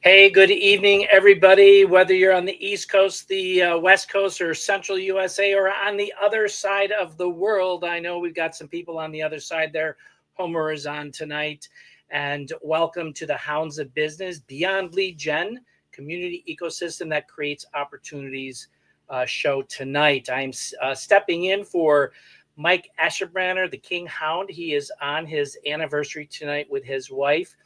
Hey, good evening, everybody. Whether you're on the East Coast, the West Coast, or Central USA, or on the other side of the world, I know we've got some people on the other side there. Homer is on tonight. And welcome to the Hounds of Business Beyond Lead Gen community ecosystem that creates opportunities show tonight. I'm stepping in for Mike Asherbranner, the King Hound. He is on his anniversary tonight with his wife.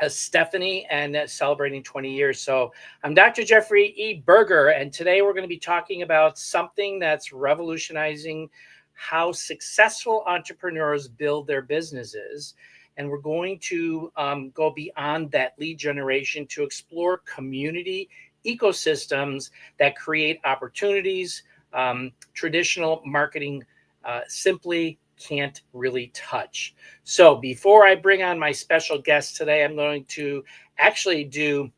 Stephanie, and celebrating 20 years. So I'm Dr. Jeffrey E. Berger, and today we're going to be talking about something that's revolutionizing how successful entrepreneurs build their businesses. And we're going to go beyond that lead generation to explore community ecosystems that create opportunities. Traditional marketing simply can't really touch. So before I bring on my special guest today, I'm going to actually do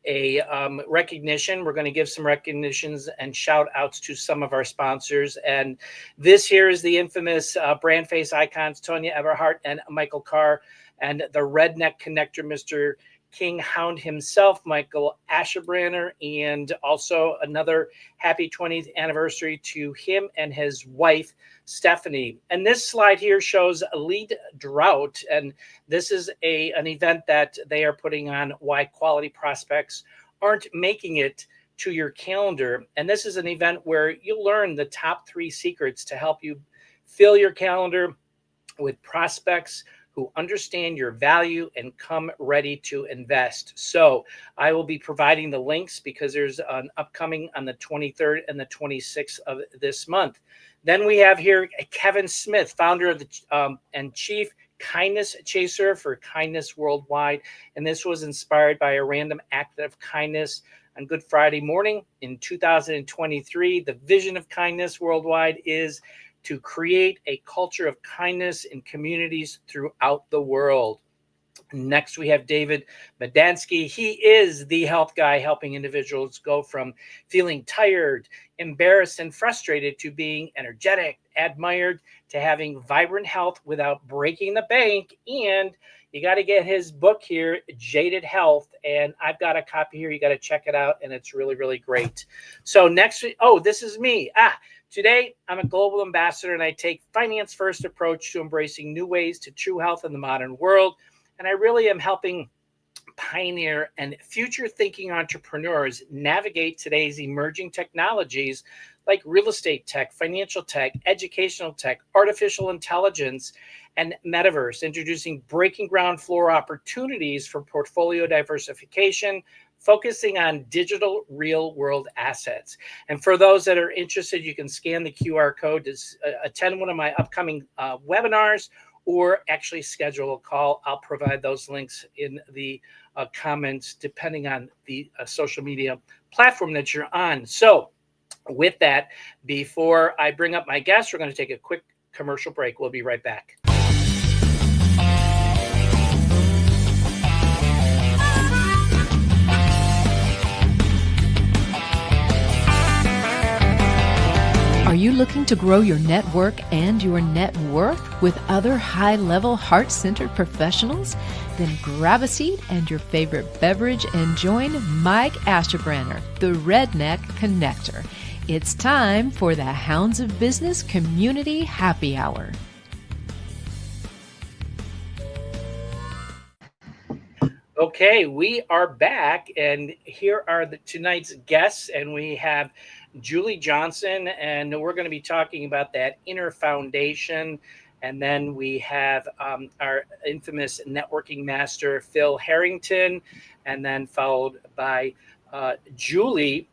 a recognition. We're going to give some recognitions and shout outs to some of our sponsors. And this here is the infamous brand face icons, Tonya Everhart and Michael Carr, and the redneck connector, Mr. King Hound himself, Michael Asherbranner, and also another happy 20th anniversary to him and his wife, Stephanie. And this slide here shows a lead drought, and this is an event that they are putting on why quality prospects aren't making it to your calendar. And this is an event where you'll learn the top 3 secrets to help you fill your calendar with prospects who understand your value and come ready to invest. So I will be providing the links because there's an upcoming on the 23rd and the 26th of this month. Then we have here Kevin Smith, founder of the and chief kindness chaser for Kindness Worldwide. And this was inspired by a random act of kindness on Good Friday morning in 2023. The vision of Kindness Worldwide is to create a culture of kindness in communities throughout the world. Next, we have David Medansky. He is the health guy helping individuals go from feeling tired, embarrassed, and frustrated to being energetic, admired, to having vibrant health without breaking the bank. And you got to get his book here, Jaded Health. And I've got a copy here. You got to check it out. And it's really, really great. So next, this is me. Today, I'm a global ambassador, and I take finance-first approach to embracing new ways to true health in the modern world. And I really am helping pioneer and future-thinking entrepreneurs navigate today's emerging technologies like real estate tech, financial tech, educational tech, artificial intelligence, and metaverse, introducing breaking ground floor opportunities for portfolio diversification, focusing on digital real-world assets. And for those that are interested, you can scan the QR code to attend one of my upcoming webinars or actually schedule a call. I'll provide those links in the comments, depending on the social media platform that you're on. So with that, before I bring up my guests, we're going to take a quick commercial break. We'll be right back. Are you looking to grow your network and your net worth with other high-level, heart-centered professionals? Then grab a seat and your favorite beverage and join Mike Asherbranner, the Redneck Connector. It's time for the Hounds of Business Community Happy Hour. Okay, we are back, and here are tonight's guests, and we have Julie Johnson, and we're going to be talking about that inner foundation. And then we have our infamous networking master, Phil Harrington, and then followed by Janice.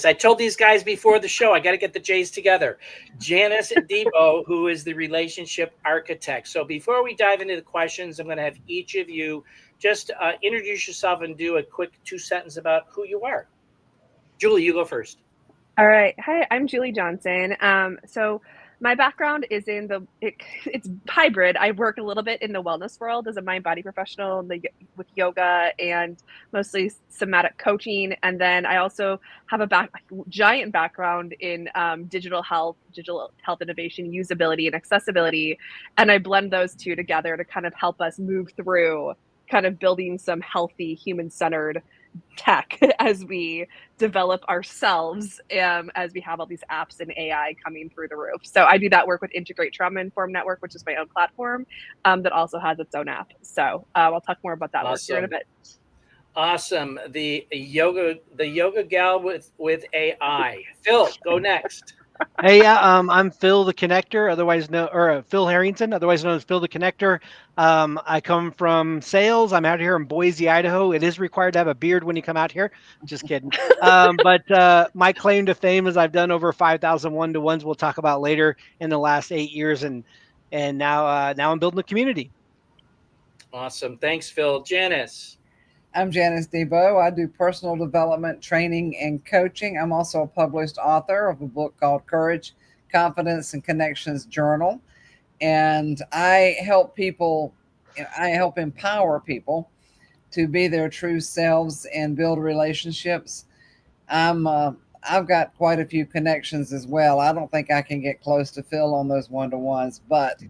I told these guys before the show, I got to get the J's together. Janice Debo, who is the relationship architect. So before we dive into the questions, I'm going to have each of you just introduce yourself and do a quick 2-sentence about who you are. Julie, you go first. All right. Hi, I'm Julie Johnson. So my background is it's hybrid. I work a little bit in the wellness world as a mind body professional with yoga and mostly somatic coaching. And then I also have a giant background in digital health innovation, usability, and accessibility. And I blend those two together to kind of help us move through kind of building some healthy human-centered tech as we develop ourselves, as we have all these apps and AI coming through the roof. So I do that work with Integrate Trauma Informed Network, which is my own platform, that also has its own app. So I'll talk more about that work here in a Awesome. bit. Awesome. The yoga gal with AI. Phil, go next. Hey, yeah, I'm Phil the Connector, otherwise known, or Phil Harrington, otherwise known as Phil the Connector. I come from sales. I'm out here in Boise, Idaho. It is required to have a beard when you come out here. Just kidding. But my claim to fame is I've done over 5,000 one-to-ones. We'll talk about later in the last 8 years, and now I'm building a community. Awesome. Thanks, Phil. Janice. I'm Janice Debo. I do personal development, training, and coaching. I'm also a published author of a book called Courage, Confidence, and Connections Journal. And I help empower people to be their true selves and build relationships. I've got quite a few connections as well. I don't think I can get close to Phil on those one-to-ones, but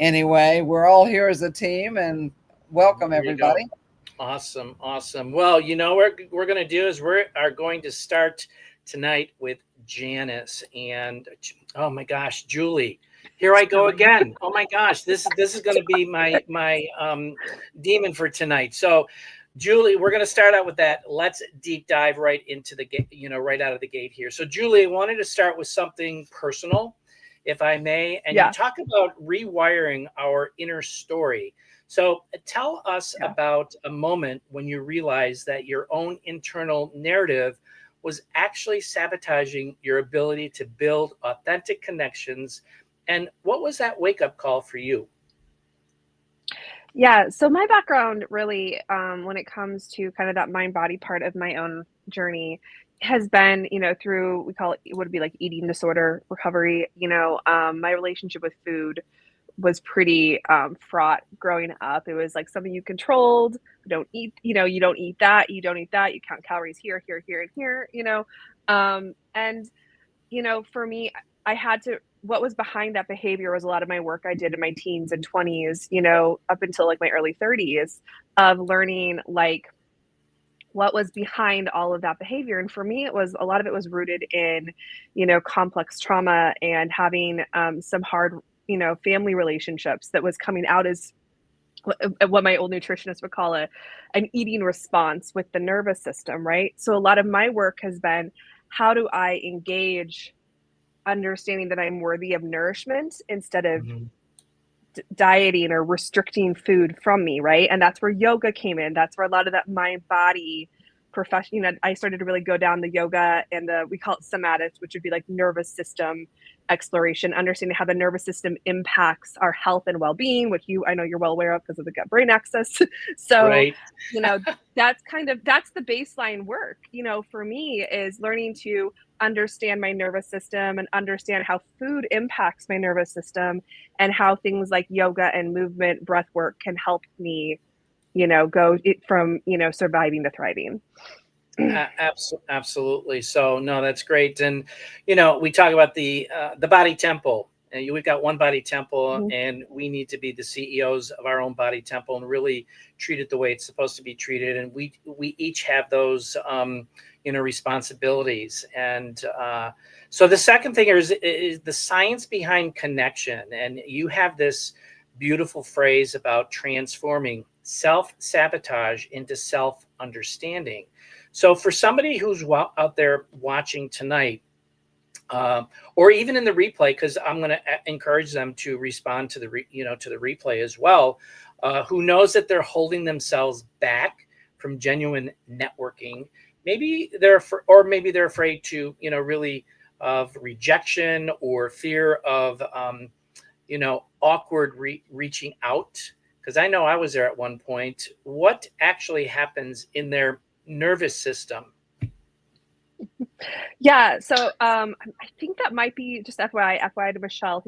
anyway, we're all here as a team, and welcome everybody. Awesome. Awesome. Well, what we're going to do is we are going to start tonight with Janice and, oh my gosh, Julie. Here I go again. Oh my gosh, this is going to be my demon for tonight. So, Julie, we're going to start out with that. Let's deep dive right into the gate, right out of the gate here. So, Julie, I wanted to start with something personal, if I may, and you talk about rewiring our inner story. So tell us about a moment when you realized that your own internal narrative was actually sabotaging your ability to build authentic connections. And what was that wake-up call for you? Yeah, so my background really, when it comes to kind of that mind-body part of my own journey, has been, through, we call it would be like eating disorder recovery. My relationship with food was pretty fraught growing up. It was like something you controlled. Don't eat, you don't eat that, you don't eat that, you count calories here, here, here, and here, and for me, I had to, what was behind that behavior was a lot of my work I did in my teens and 20s, up until like my early 30s, of learning like what was behind all of that behavior. And for me, a lot of it was rooted in, complex trauma and having some hard, family relationships that was coming out as what my old nutritionist would call an eating response with the nervous system, right? So a lot of my work has been, how do I engage understanding that I'm worthy of nourishment instead of dieting or restricting food from me, right? And that's where yoga came in. That's where a lot of that mind body profession, I started to really go down the yoga and we call it somatics, which would be like nervous system exploration, understanding how the nervous system impacts our health and well-being, which I know you're well aware of because of the gut brain axis. So, right. that's the baseline work, for me, is learning to understand my nervous system and understand how food impacts my nervous system and how things like yoga and movement, breath work can help me, go from, surviving to thriving. Absolutely. So no, that's great. And we talk about the body temple. And we've got one body temple, and we need to be the CEOs of our own body temple and really treat it the way it's supposed to be treated. And we each have those responsibilities. And so the second thing is the science behind connection. And you have this beautiful phrase about transforming self-sabotage into self-understanding. So for somebody who's out there watching tonight, or even in the replay, because I'm going to encourage them to respond to the replay as well, who knows that they're holding themselves back from genuine networking. Maybe they're afraid to really of rejection or fear of awkward reaching out. Because I know I was there at one point. What actually happens in their nervous system? Yeah, so I think that might be, just FYI to Michelle,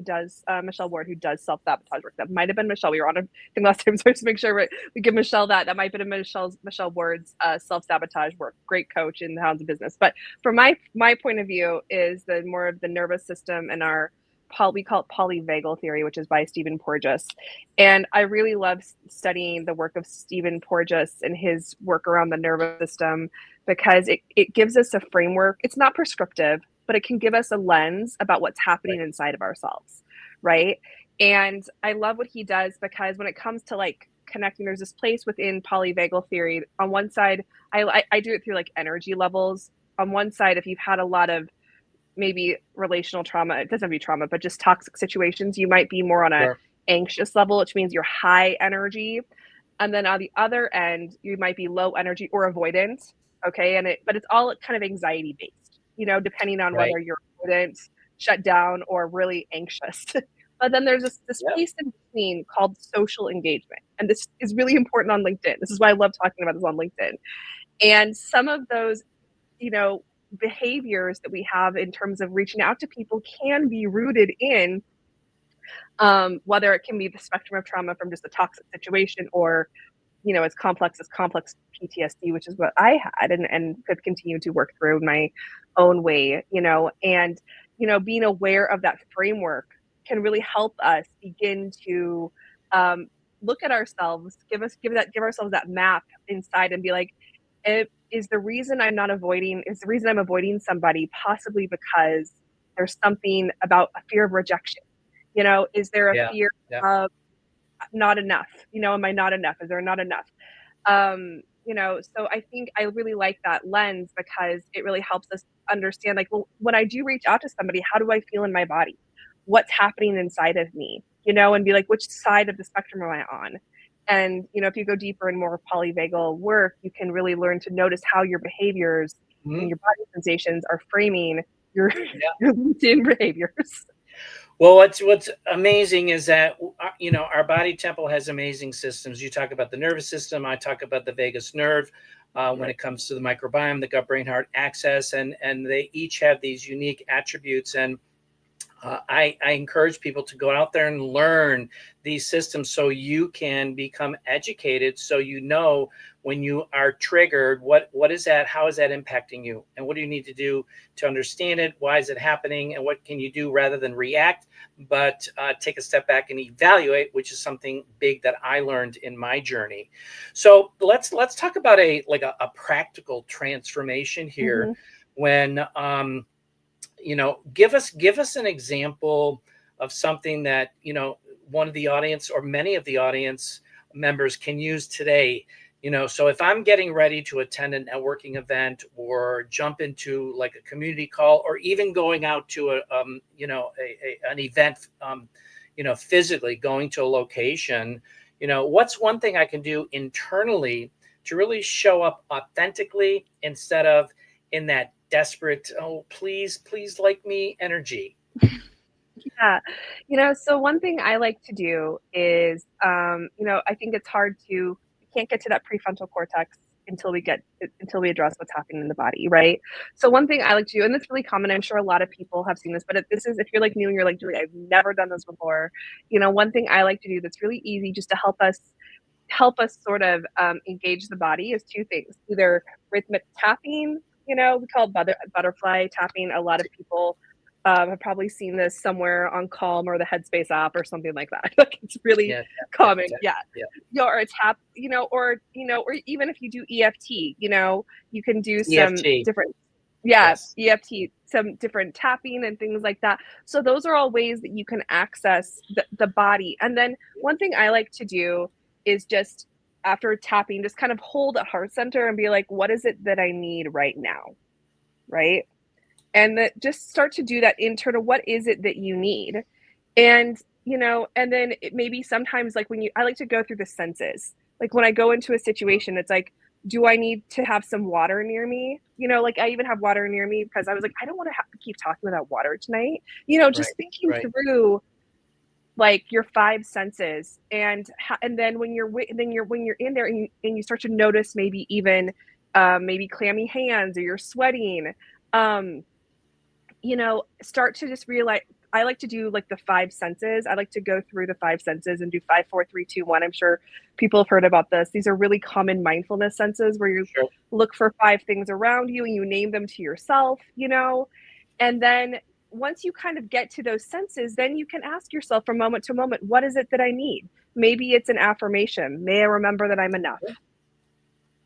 Michelle Ward, who does self-sabotage work. That might have been Michelle. We were on a thing last time, so just make sure we give Michelle that. That might have been Michelle Ward's self-sabotage work. Great coach in the Hounds of Business. But from my point of view, is the more of the nervous system and our we call it polyvagal theory, which is by Stephen Porges. And I really love studying the work of Stephen Porges and his work around the nervous system, because it gives us a framework. It's not prescriptive, but it can give us a lens about what's happening inside of ourselves, right? And I love what he does, because when it comes to like connecting, there's this place within polyvagal theory. On one side, I do it through like energy levels. On one side, if you've had a lot of maybe relational trauma, it doesn't have to be trauma, but just toxic situations, you might be more on a anxious level, which means you're high energy. And then on the other end, you might be low energy or avoidant. Okay. But it's all kind of anxiety based, depending on whether you're avoidant, shut down, or really anxious. But then there's this piece in between called social engagement. And this is really important on LinkedIn. This is why I love talking about this on LinkedIn. And some of those, behaviors that we have in terms of reaching out to people can be rooted in whether it can be the spectrum of trauma from just a toxic situation, or as complex PTSD, which is what I had and could continue to work through in my own way, and being aware of that framework can really help us begin to look at ourselves, give ourselves that map inside and be like, is the reason I'm avoiding somebody possibly because there's something about a fear of rejection? Is there a fear of not enough? Am I not enough? Is there not enough? So I think I really like that lens, because it really helps us understand, like, well, when I do reach out to somebody, how do I feel in my body? What's happening inside of me? And be like, which side of the spectrum am I on? And, if you go deeper in more polyvagal work, you can really learn to notice how your behaviors and your body sensations are framing your LinkedIn behaviors. Well, what's amazing is that, our body temple has amazing systems. You talk about the nervous system. I talk about the vagus nerve when it comes to the microbiome, the gut, brain, heart axis, and they each have these unique attributes. And I encourage people to go out there and learn these systems so you can become educated, so when you are triggered, what is that? How is that impacting you? And what do you need to do to understand it? Why is it happening? And what can you do rather than react, but take a step back and evaluate, which is something big that I learned in my journey. So let's talk about a practical transformation here. When give us an example of something that, one of the audience or many of the audience members can use today. So if I'm getting ready to attend a networking event or jump into like a community call, or even going out to an event, physically going to a location, what's one thing I can do internally to really show up authentically instead of in that desperate, oh, please like me energy? Yeah. So one thing I like to do is, I think it's hard we can't get to that prefrontal cortex until we address what's happening in the body, right? So one thing I like to do, and it's really common, I'm sure a lot of people have seen this, but if you're like new and you're like, Julie, I've never done this before, one thing I like to do that's really easy just to help us sort of engage the body is two things: either rhythmic tapping, we call it butterfly tapping. A lot of people have probably seen this somewhere on Calm or the Headspace app or something like that. Like, it's really common. Or a tap, or even if you do EFT, you can do some different, EFT, some different tapping and things like that. So those are all ways that you can access the body. And then one thing I like to do is just after tapping, just kind of hold at heart center and be like, what is it that I need right now? Right. And just start to do that internal, what is it that you need? And, and then it maybe sometimes like I like to go through the senses. Like when I go into a situation, it's like, do I need to have some water near me? Like I even have water near me because I was like, I don't want to have to keep talking about water tonight. Just thinking through like your five senses, and then when you're in there and you start to notice maybe even maybe clammy hands, or you're sweating, start to just realize. I like to do like the five senses. I like to go through the five senses and do 5, 4, 3, 2, 1. I'm sure people have heard about this. These are really common mindfulness senses where you look for 5 things around you and you name them to yourself, and then once you kind of get to those senses, then you can ask yourself from moment to moment, what is it that I need? Maybe it's an affirmation. May I remember that I'm enough?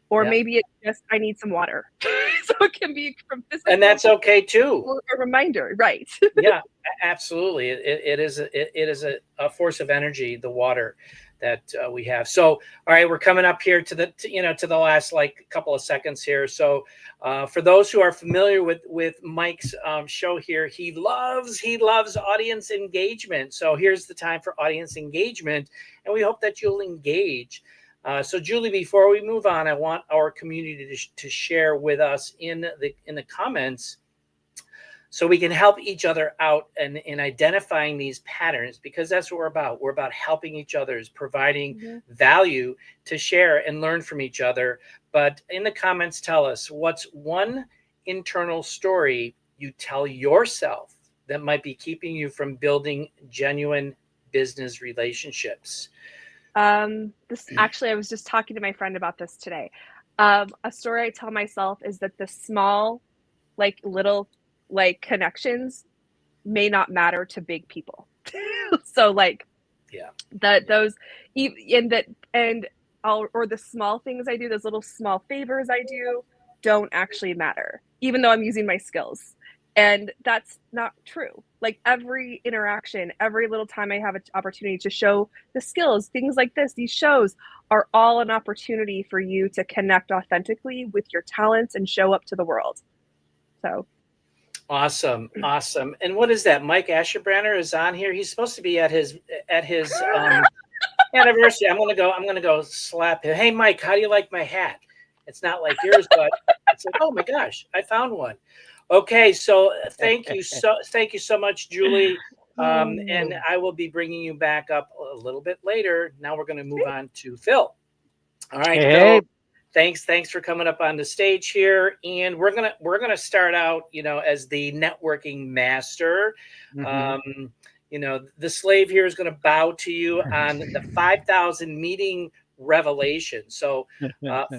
Or maybe it's just, I need some water. So it can be from physical. And that's okay too. Or a reminder, right? Yeah, absolutely. It is a force of energy, the water that we have. So, all right, we're coming up here to the last like couple of seconds here. So, for those who are familiar with Mike's show here, he loves audience engagement. So here's the time for audience engagement, and we hope that you'll engage. So Julie, before we move on, I want our community to share with us in the comments, so we can help each other out in identifying these patterns, because that's what we're about. We're about helping each other, providing value to share and learn from each other. But in the comments, tell us, what's one internal story you tell yourself that might be keeping you from building genuine business relationships? Actually, I was just talking to my friend about this today. A story I tell myself is that the small, little connections may not matter to big people. So those or the small things I do, those little small favors I do, don't actually matter, even though I'm using my skills. And that's not true. Like every interaction, every little time I have an opportunity to show the skills, things like this, these shows are all an opportunity for you to connect authentically with your talents and show up to the world. So awesome. And what is that? Mike Asherbrander is on here. He's supposed to be at his anniversary. I'm gonna go slap him. Hey Mike, how do you like my hat? It's not like yours, but it's like, oh my gosh, I found one. Okay, so thank you so much, Julie. And I will be bringing you back up a little bit later. Now we're going to move on to Phil. All right, Hey. Phil. Thanks for coming up on the stage here, and we're gonna start out, as the networking master. The slave here is going to bow to you on the 5,000 meeting revelation. So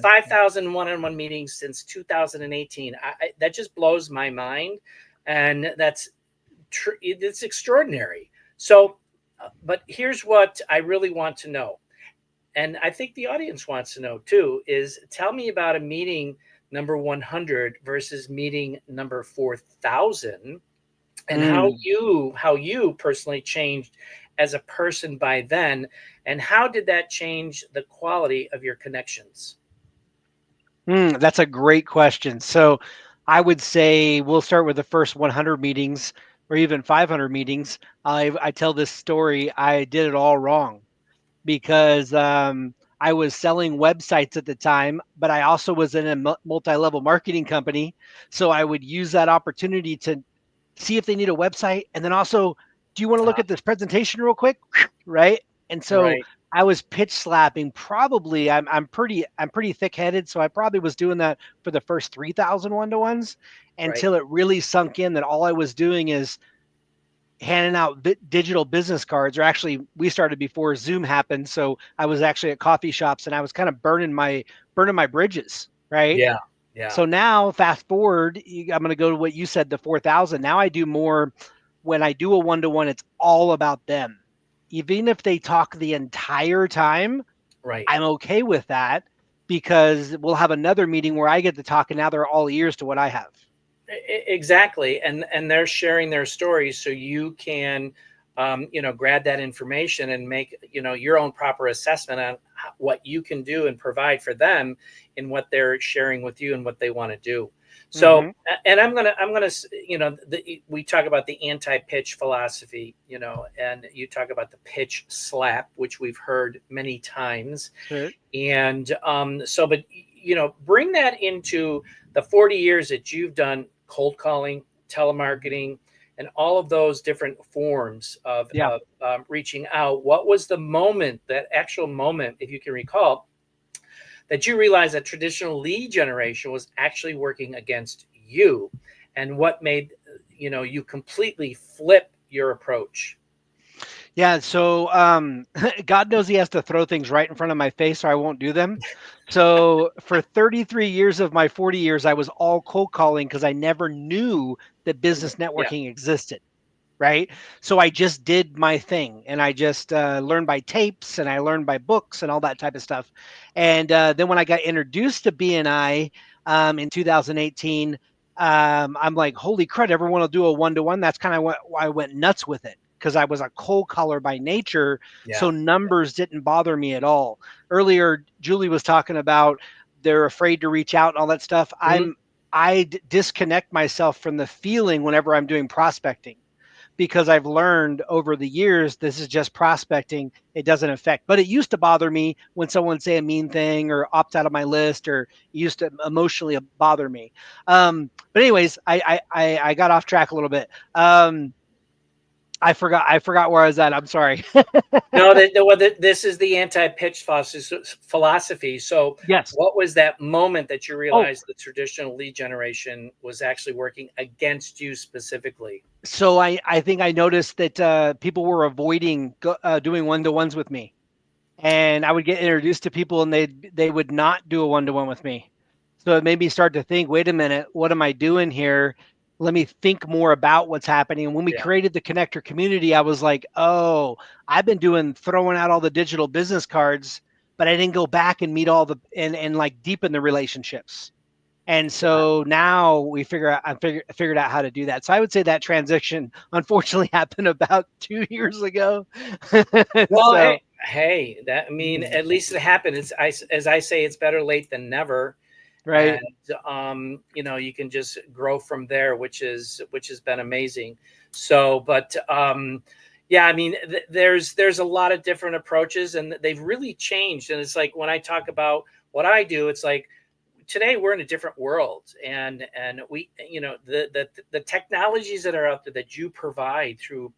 5,000 one-on-one meetings since 2018. That just blows my mind, and it's extraordinary. So, but here's what I really want to know, and I think the audience wants to know too, is tell me about a meeting number 100 versus meeting number 4,000, and how you personally changed as a person by then, and how did that change the quality of your connections? That's a great question. So I would say we'll start with the first 100 meetings or even 500 meetings. I tell this story. I did it all wrong because I was selling websites at the time, but I also was in a multi-level marketing company. So I would use that opportunity to see if they need a website. And then also, do you want to look at this presentation real quick? Right. And so I was pitch slapping. Probably I'm pretty thick-headed. So I probably was doing that for the first 3,000 one-to-ones until it really sunk in that all I was doing is handing out digital business cards. Or actually, we started before Zoom happened. So I was actually at coffee shops and I was kind of burning my bridges. Right. Yeah. So now fast forward, I'm going to go to what you said, the 4,000. Now I do more. When I do a one-to-one, it's all about them. Even if they talk the entire time, I'm okay with that, because we'll have another meeting where I get to talk and now they're all ears to what I have. Exactly. And they're sharing their stories, so you can grab that information and make your own proper assessment on what you can do and provide for them in what they're sharing with you and what they want to do. So, and I'm gonna we talk about the anti-pitch philosophy, and you talk about the pitch slap, which we've heard many times. And but bring that into the 40 years that you've done cold calling, telemarketing, and all of those different forms of reaching out. What was the moment, that actual moment, if you can recall, that you realized that traditional lead generation was actually working against you, and what made you completely flip your approach? Yeah, so God knows he has to throw things right in front of my face or I won't do them. So for 33 years of my 40 years, I was all cold calling because I never knew that business Yeah. networking existed. Right. So I just did my thing and I just learned by tapes and I learned by books and all that type of stuff. And then when I got introduced to BNI in 2018, I'm like, holy crud, everyone will do a one-to-one. That's kind of why I went nuts with it because I was a cold caller by nature. Yeah. So numbers didn't bother me at all. Earlier, Julie was talking about they're afraid to reach out and all that stuff. Mhm. I disconnect myself from the feeling whenever I'm doing prospecting because I've learned over the years this is just prospecting. It doesn't affect. But it used to bother me when someone say a mean thing or opt out of my list, or it used to emotionally bother me. But anyways, I got off track a little bit. I forgot where I was at. I'm sorry. No, this is the anti-pitch philosophy. So, Yes. what was that moment that you Oh, realized the traditional lead generation was actually working against you specifically? so I think I noticed that people were avoiding doing one-to-ones with me. And I would get introduced to people and they would not do a one-to-one with me. So it made me start to think, wait a minute, what am I doing here? Let me think more about what's happening. And when we Yeah. created the connector community, I was like, oh, I've been throwing out all the digital business cards, but I didn't go back and meet all the and like deepen the relationships. And so now I figured out how to do that. So I would say that transition unfortunately happened about 2 years ago. Well, So hey, that I mean, at least it happened. As I say, it's better late than never. And right. you can just grow from there, which has been amazing. So, but yeah, I mean, there's a lot of different approaches, and they've really changed. And it's like when I talk about what I do, it's like today we're in a different world, and we, the technologies that are out there that you provide through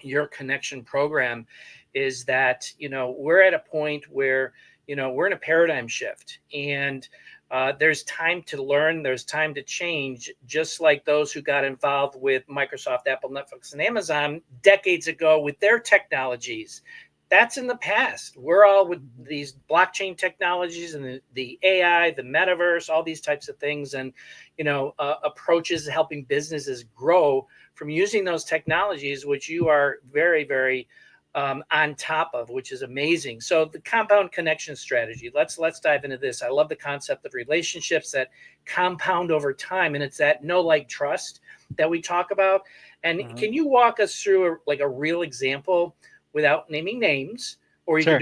your connection program is that we're at a point where we're in a paradigm shift, and there's time to learn, there's time to change, just like those who got involved with Microsoft, Apple, Netflix, and Amazon decades ago with their technologies. That's in the past. We're all with these blockchain technologies and the AI, the metaverse, all these types of things, and approaches helping businesses grow from using those technologies, which you are very, very on top of, which is amazing. So the compound connection strategy. Let's dive into this. I love the concept of relationships that compound over time, and it's that know, like, trust that we talk about. And can you walk us through a real example without naming names, or you can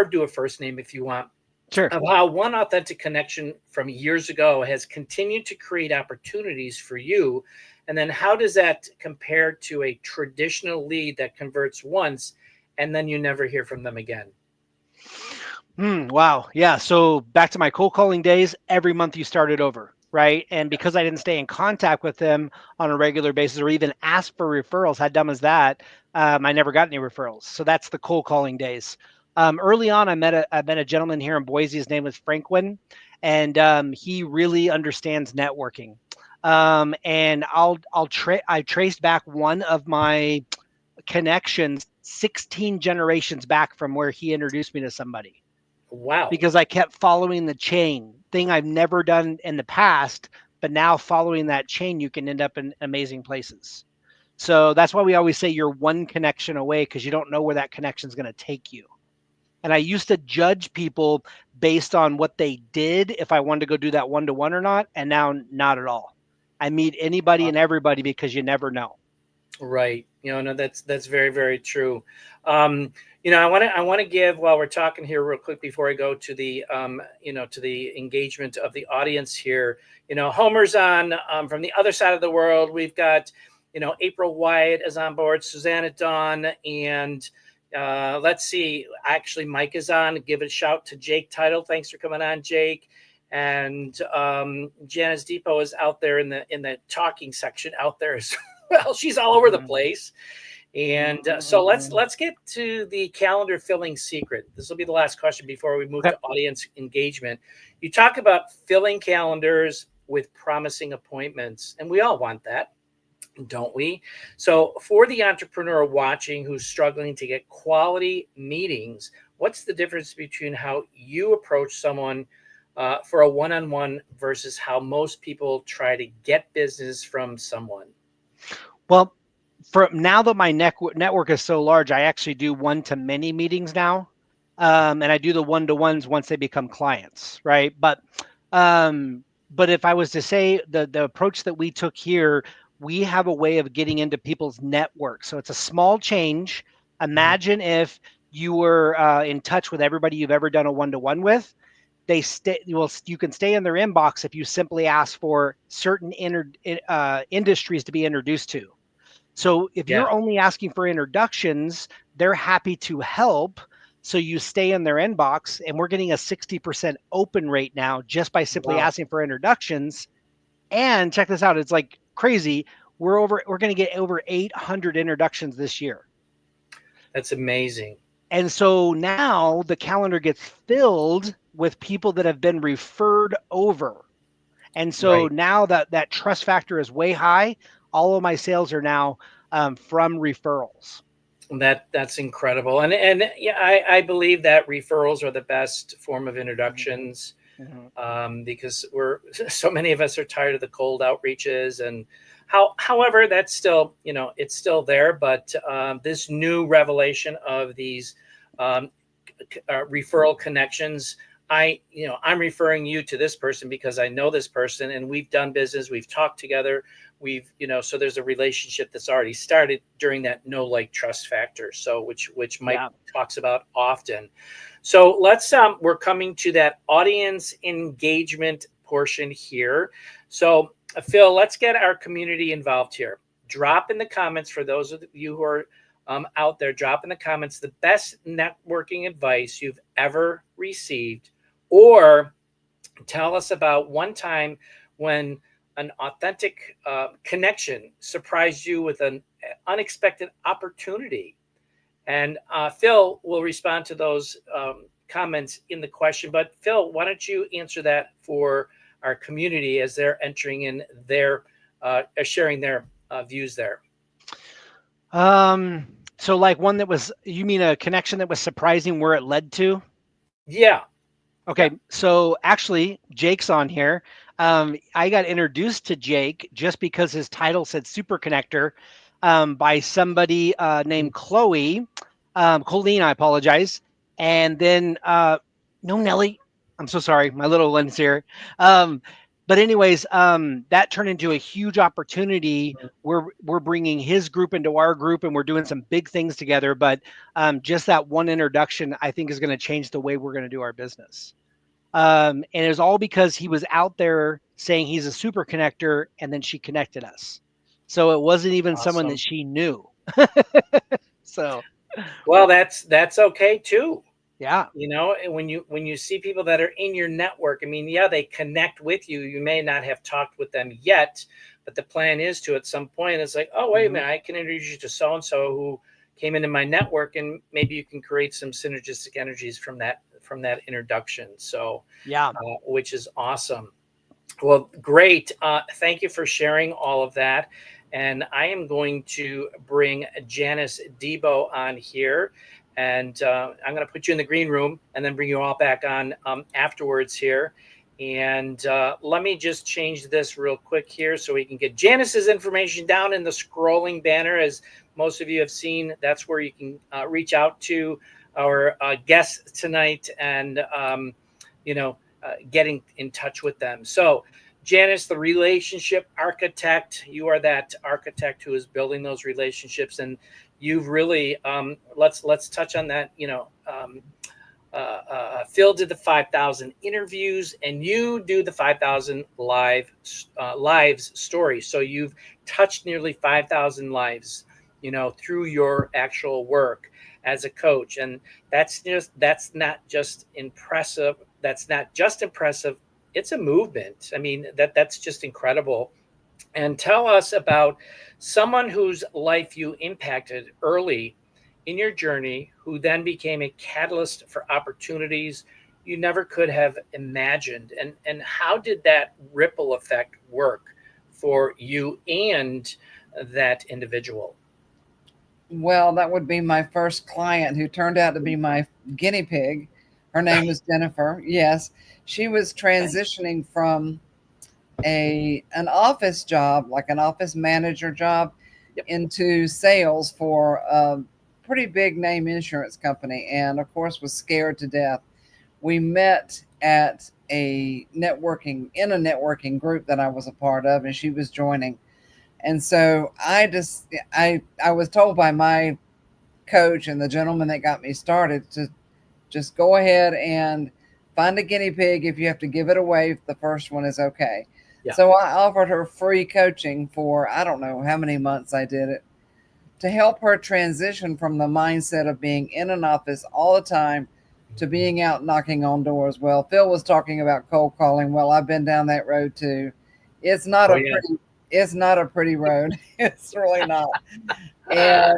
do a first name if you want, Sure. of how one authentic connection from years ago has continued to create opportunities for you? And then how does that compare to a traditional lead that converts once and then you never hear from them again? Wow. Yeah. So back to my cold calling days, every month you started over, right? And because I didn't stay in contact with them on a regular basis or even ask for referrals, how dumb is that? I never got any referrals. So that's the cold calling days. Early on, I met a gentleman here in Boise. His name was Franklin, and he really understands networking. And I traced back one of my connections 16 generations back from where he introduced me to somebody Wow. because I kept following the chain, thing I've never done in the past, but now following that chain, you can end up in amazing places. So that's why we always say you're one connection away, because you don't know where that connection is going to take you. And I used to judge people based on what they did, if I wanted to go do that one-to-one or not. And now not at all. I meet anybody and everybody because you never know. Right. No, that's very, very true. I want to give, while we're talking here real quick before I go to the to the engagement of the audience here. Homer's on from the other side of the world. We've got April Wyatt is on board, Susanna Dawn, and let's see, actually Mike is on. Give a shout to Jake Title. Thanks for coming on, Jake. And Janice Debo is out there in the talking section out there as well. She's all over the place. And so let's get to the calendar filling secret. This will be the last question before we move to audience engagement. You talk about filling calendars with promising appointments, and we all want that. don't we? So, for the entrepreneur watching who's struggling to get quality meetings, what's the difference between how you approach someone for a one-on-one versus how most people try to get business from someone? Well, for now that my network is so large, I actually do one-to-many meetings now, and I do the one-to-ones once they become clients, right? But if I was to say the approach that we took here, we have a way of getting into people's network. So it's a small change. Imagine if you were in touch with everybody you've ever done a one-to-one with. They stay. Well, you can stay in their inbox if you simply ask for certain industries to be introduced to. So if Yeah. you're only asking for introductions, they're happy to help. So you stay in their inbox, and we're getting a 60% open rate now just by simply Wow. asking for introductions. And check this out, it's like crazy. We're going to get over 800 introductions this year. That's amazing. And so now the calendar gets filled with people that have been referred over. And so Right. now that trust factor is way high, all of my sales are now from referrals. That's incredible. And yeah, I believe that referrals are the best form of introductions, because so many of us are tired of the cold outreaches. And however, that's still, it's still there. But this new revelation of these referral connections, I'm referring you to this person because I know this person and we've done business, we've talked together, so there's a relationship that's already started during that know, like, trust factor. So which Mike talks about often. So we're coming to that audience engagement portion here. So Phil, let's get our community involved here. Drop in the comments, for those of you who are out there, drop in the comments the best networking advice you've ever received, or tell us about one time when an authentic connection surprised you with an unexpected opportunity. And Phil will respond to those comments in the question. But Phil, why don't you answer that for our community as they're entering in their sharing their views there? So like one that was, you mean a connection that was surprising where it led to? Yeah. Okay. Yeah. So actually Jake's on here. I got introduced to Jake just because his title said super connector, by somebody named Colleen, I apologize. And then, no, Nelly, I'm so sorry. My little one's here. But anyways, that turned into a huge opportunity. We're bringing his group into our group, and we're doing some big things together. But just that one introduction, I think, is going to change the way we're going to do our business. And it was all because he was out there saying he's a super connector, and then she connected us. So it wasn't even someone that she knew. So, well, that's okay too. Yeah. When you see people that are in your network, I mean, yeah, they connect with you. You may not have talked with them yet, but the plan is to at some point. It's like, oh, wait a minute, I can introduce you to so and so who came into my network, and maybe you can create some synergistic energies from that introduction. So yeah, which is awesome. Well, great. Thank you for sharing all of that. And I am going to bring Janice Debo on here. And I'm going to put you in the green room and then bring you all back on afterwards here. And let me just change this real quick here so we can get Janice's information down in the scrolling banner. As most of you have seen, that's where you can reach out to our guests tonight and, getting in touch with them. So Janice, the relationship architect, you are that architect who is building those relationships, and you've really let's touch on that. Phil did the 5,000 interviews, and you do the 5,000 lives story. So you've touched nearly 5,000 lives, through your actual work as a coach, and that's not just impressive. That's not just impressive. It's a movement. I mean, that's just incredible. And tell us about someone whose life you impacted early in your journey, who then became a catalyst for opportunities you never could have imagined. And how did that ripple effect work for you and that individual? Well, that would be my first client who turned out to be my guinea pig. Her name was Jennifer. Yes, she was transitioning from an office job, like an office manager job, Yep. into sales for a pretty big name insurance company, and of course was scared to death. We met at a networking group that I was a part of, and she was joining. And so I was told by my coach and the gentleman that got me started to just go ahead and find a guinea pig. If you have to give it away, the first one is okay. Yeah. So I offered her free coaching for, I don't know how many months I did it, to help her transition from the mindset of being in an office all the time to being out knocking on doors. Well, Phil was talking about cold calling. Well, I've been down that road too. It's not it's not a pretty road. It's really not. I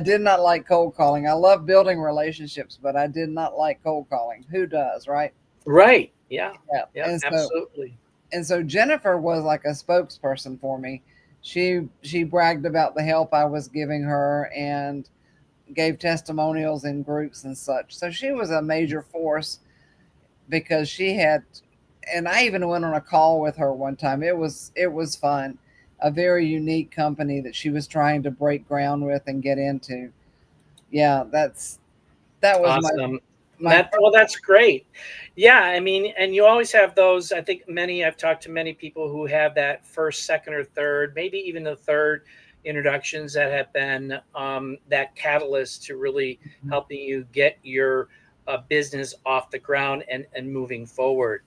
did not like cold calling. I love building relationships, but I did not like cold calling. Who does, right? Right. Yeah. Yeah. Yeah. Absolutely. And so Jennifer was like a spokesperson for me. She bragged about the help I was giving her and gave testimonials in groups and such. So she was a major force because she had, and I even went on a call with her one time. It was fun. A very unique company that she was trying to break ground with and get into. Yeah, that was Awesome. my That's great. Yeah, I mean, and you always have those. I think I've talked to many people who have that first, second, or third, maybe even the third introductions that have been that catalyst to really helping you get your business off the ground and moving forward.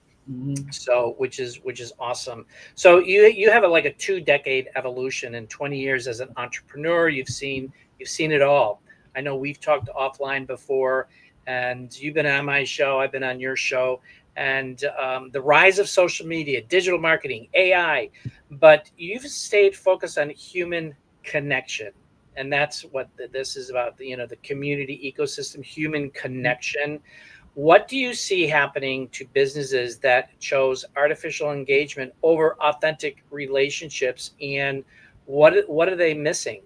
So, which is awesome. So you have like a 2-decade evolution in 20 years as an entrepreneur. You've seen it all. I know we've talked offline before, and you've been on my show. I've been on your show, and the rise of social media, digital marketing, AI. But you've stayed focused on human connection, and that's what this is about. The community ecosystem, human connection. What do you see happening to businesses that chose artificial engagement over authentic relationships, and what are they missing?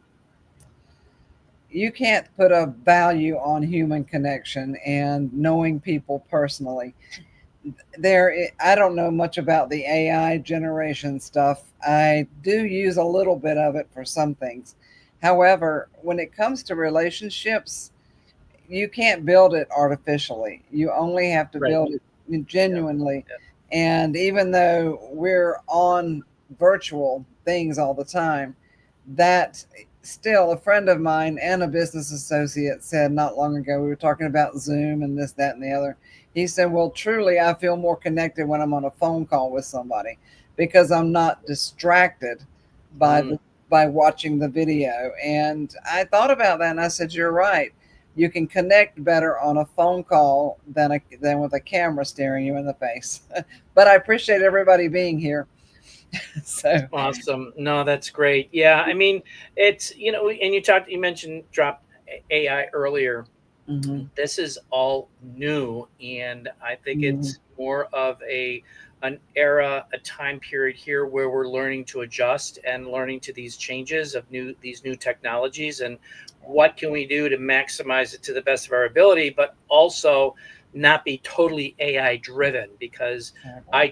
You can't put a value on human connection and knowing people personally. I don't know much about the AI generation stuff. I do use a little bit of it for some things. However, when it comes to relationships, you can't build it artificially. You only have to Right. build it genuinely. Yeah. And even though we're on virtual things all the time, that still, a friend of mine and a business associate said not long ago, we were talking about Zoom and this, that, and the other. He said, well, truly, I feel more connected when I'm on a phone call with somebody because I'm not distracted by watching the video. And I thought about that and I said, you're right. You can connect better on a phone call than with a camera staring you in the face. But I appreciate everybody being here. So Awesome. No, that's great. Yeah, I mean, it's and you mentioned drop AI earlier. This is all new, and I think it's more of an era, a time period here where we're learning to adjust and learning to these changes of these new technologies, and what can we do to maximize it to the best of our ability, but also not be totally AI driven, because I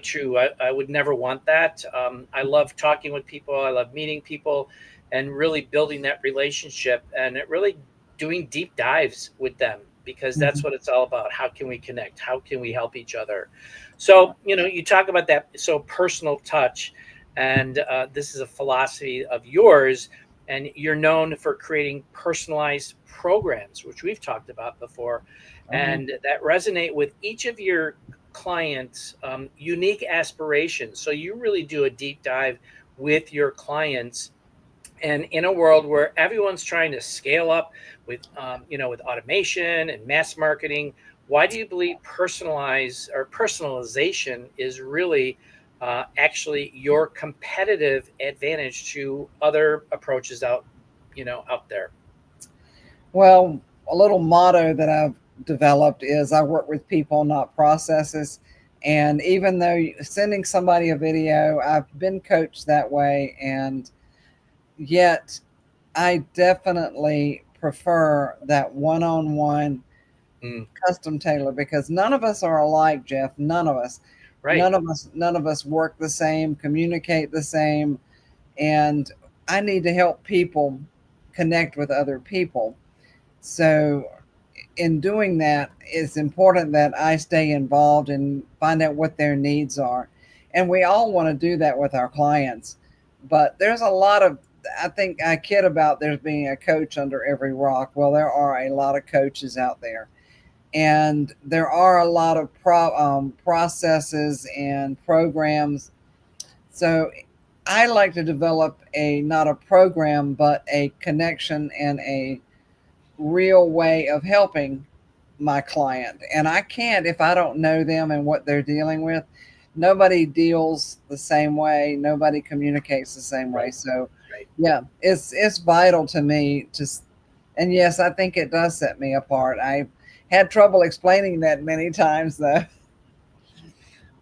would never want that. I love talking with people. I love meeting people and really building that relationship, and it really doing deep dives with them, because that's what it's all about. How can we connect? How can we help each other? So, you talk about that so personal touch, and this is a philosophy of yours, and you're known for creating personalized programs, which we've talked about before, and that resonate with each of your clients' unique aspirations. So you really do a deep dive with your clients. And in a world where everyone's trying to scale up with with automation and mass marketing, why do you believe personalization is really actually your competitive advantage to other approaches out there? Well, a little motto that I've developed is I work with people, not processes. And even though sending somebody a video, I've been coached that way, and yet I definitely prefer that one-on-one custom tailor, because none of us are alike, Jeff. None of us. Right. None of us work the same, communicate the same, and I need to help people connect with other people. So in doing that, it's important that I stay involved and find out what their needs are. And we all want to do that with our clients. But there's a lot of, I think I kid about there's being a coach under every rock. Well, there are a lot of coaches out there. And there are a lot of processes and programs. So I like to develop not a program, but a connection and a real way of helping my client. And I can't if I don't know them and what they're dealing with. Nobody deals the same way. Nobody communicates the same way. So yeah, it's vital to me to, and yes, I think it does set me apart. I've had trouble explaining that many times though.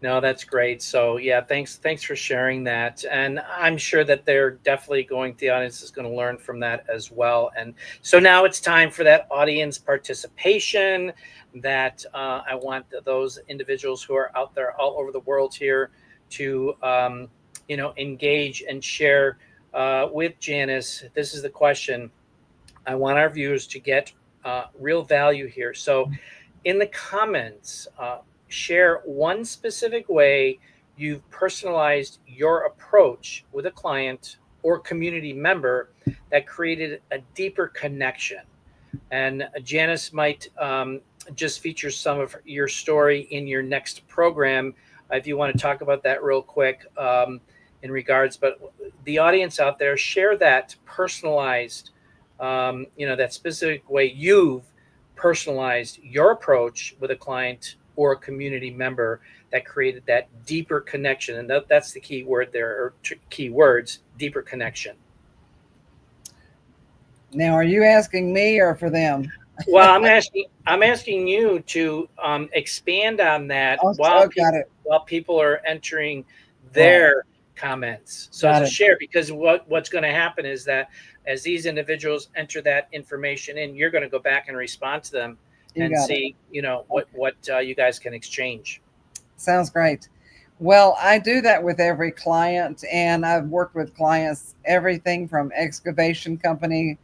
No, that's great. So yeah, thanks for sharing that. And I'm sure that they're definitely the audience is going to learn from that as well. And so now it's time for that audience participation that I want those individuals who are out there all over the world here to, engage and share with Janice. This is the question. I want our viewers to get real value here. So in the comments, share one specific way you've personalized your approach with a client or community member that created a deeper connection. And Janice might just feature some of your story in your next program if you want to talk about that real quick in regards. But the audience out there, share that personalized, that specific way you've personalized your approach with a client or a community member that created that deeper connection. And that's the key word there, or key words, deeper connection. Now, are you asking me or for them? Well, I'm asking you to expand on that while people are entering their comments. So to share, because what's going to happen is that as these individuals enter that information in, you're going to go back and respond to them and see, what you guys can exchange. Sounds great. Well, I do that with every client, and I've worked with clients, everything from excavation company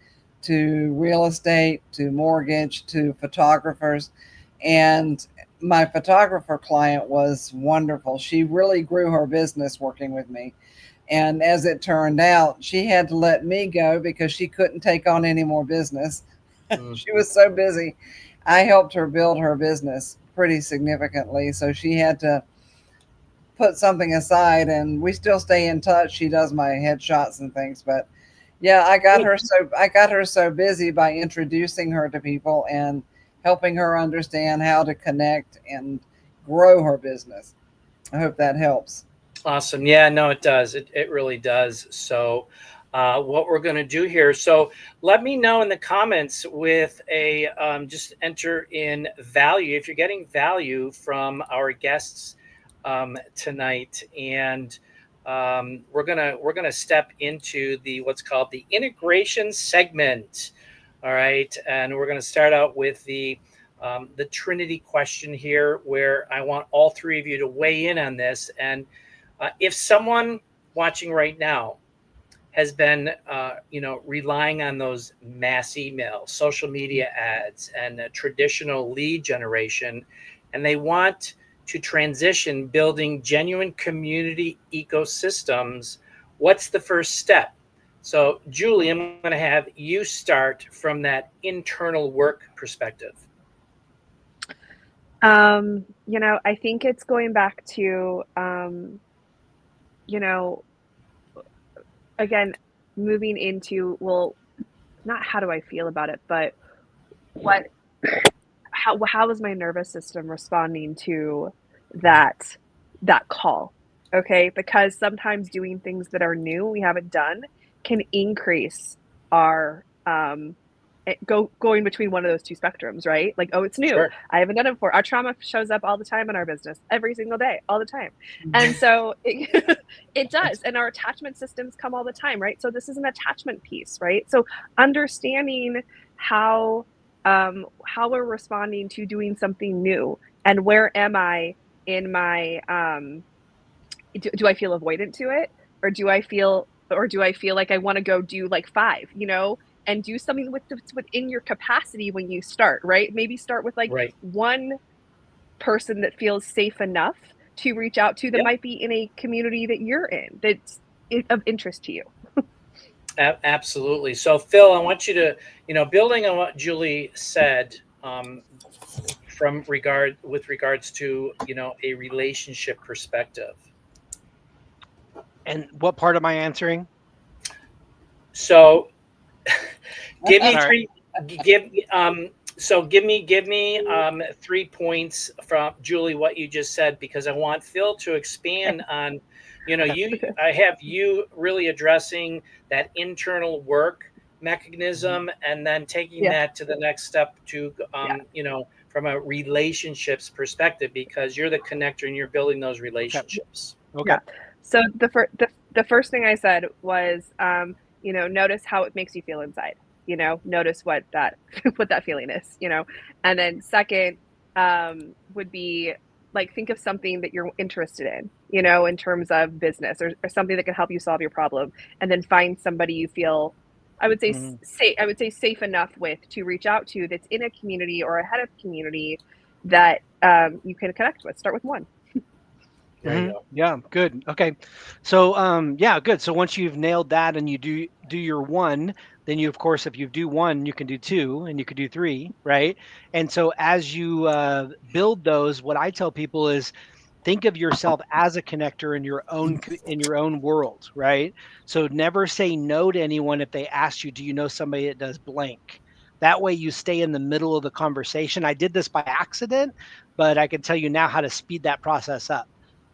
to real estate to mortgage to photographers. And my photographer client was wonderful. She really grew her business working with me. And as it turned out, she had to let me go because she couldn't take on any more business. She was so busy. I helped her build her business pretty significantly. So she had to put something aside, and we still stay in touch. She does my headshots and things, but yeah, I got her so busy by introducing her to people and helping her understand how to connect and grow her business. I hope that helps. Awesome. Yeah, no, it does. It really does. So what we're going to do here. So let me know in the comments with just enter in value if you're getting value from our guests tonight. And we're gonna step into what's called the integration segment. All right, and we're gonna start out with the Trinity question here, where I want all three of you to weigh in on this. And if someone watching right now has been, relying on those mass emails, social media ads, and traditional lead generation, and they want to transition building genuine community ecosystems, what's the first step? So, Julie, I'm going to have you start from that internal work perspective. I think it's going back to, again, moving into, well, not how do I feel about it, but how is my nervous system responding to that call? Okay, because sometimes doing things that are new, we haven't done, can increase our going between one of those two spectrums, right? Like, oh, it's new. Sure. I haven't done it before. Our trauma shows up all the time in our business, every single day, all the time. And so it does. And our attachment systems come all the time, right? So this is an attachment piece, right? So understanding how we're responding to doing something new, and where am I in my do I feel avoidant to it, or do I feel like I want to go do like 5, and do something within your capacity when you start, right? Maybe start with like Right. one person that feels safe enough to reach out to, that Yep. might be in a community that you're in that's of interest to you. Absolutely. So, Phil, I want you to, building on what Julie said, with regards to, a relationship perspective. And what part am I answering? So, give me All right. three. Give me 3 points from Julie, what you just said, because I want Phil to expand on. I have you really addressing that internal work mechanism, and then taking that to the next step to, from a relationships perspective, because you're the connector and you're building those relationships. Okay. Yeah. So the first thing I said was, notice how it makes you feel inside. Notice what that feeling is. And then second would be like, think of something that you're interested in, in terms of business, or something that can help you solve your problem, and then find somebody you feel, I would say, safe enough with to reach out to, that's in a community or a head of community that you can connect with. Start with one. There you go. Yeah, good. Okay. So good. So once you've nailed that and you do your one, then you, of course, if you do one, you can do 2 and you could do 3, right? And so as you build those, what I tell people is, think of yourself as a connector in your own world, right? So never say no to anyone if they ask you, do you know somebody that does blank? That way you stay in the middle of the conversation. I did this by accident, but I can tell you now how to speed that process up.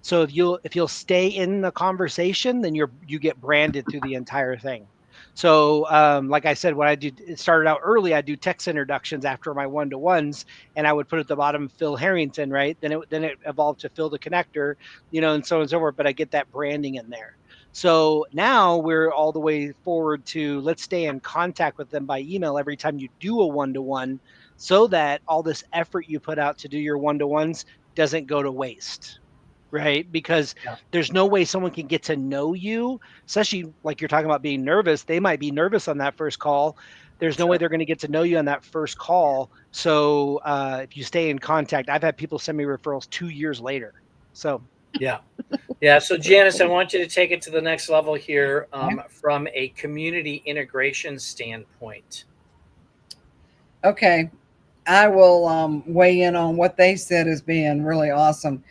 So if you'll stay in the conversation, then you get branded through the entire thing. So like I said, what I do, it started out early. I do text introductions after my one-to-ones, and I would put at the bottom Phil Harrington, right? Then it evolved to Phil the Connector, and so on and so forth. But I get that branding in there. So now we're all the way forward to, let's stay in contact with them by email every time you do a one-to-one, so that all this effort you put out to do your one-to-ones doesn't go to waste. Right? Because there's no way someone can get to know you, especially like you're talking about being nervous. They might be nervous on that first call. There's no way they're going to get to know you on that first call. So if you stay in contact, I've had people send me referrals 2 years later. So yeah. So Janice, I want you to take it to the next level here, from a community integration standpoint. Okay. I will weigh in on what they said as being really awesome.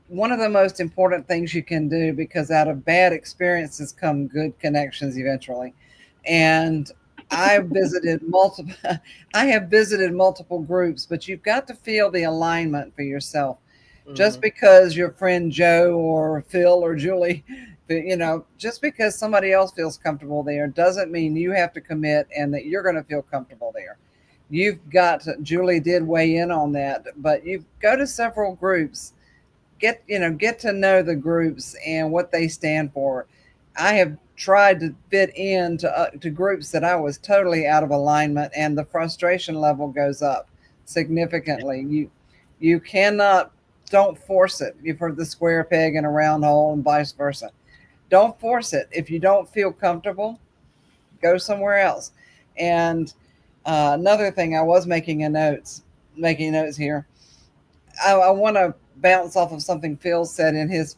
One of the most important things you can do, because out of bad experiences come good connections eventually. And I have visited multiple groups, but you've got to feel the alignment for yourself. Just because your friend Joe or Phil or Julie, just because somebody else feels comfortable there doesn't mean you have to commit and that you're going to feel comfortable there. You've got to, Julie did weigh in on that, but you go to several groups, get to know the groups and what they stand for. I have tried to fit into to groups that I was totally out of alignment, and the frustration level goes up significantly. You cannot, don't force it. You've heard the square peg in a round hole and vice versa. Don't force it. If you don't feel comfortable, go somewhere else. And another thing, I was making notes here. I want to bounce off of something Phil said in his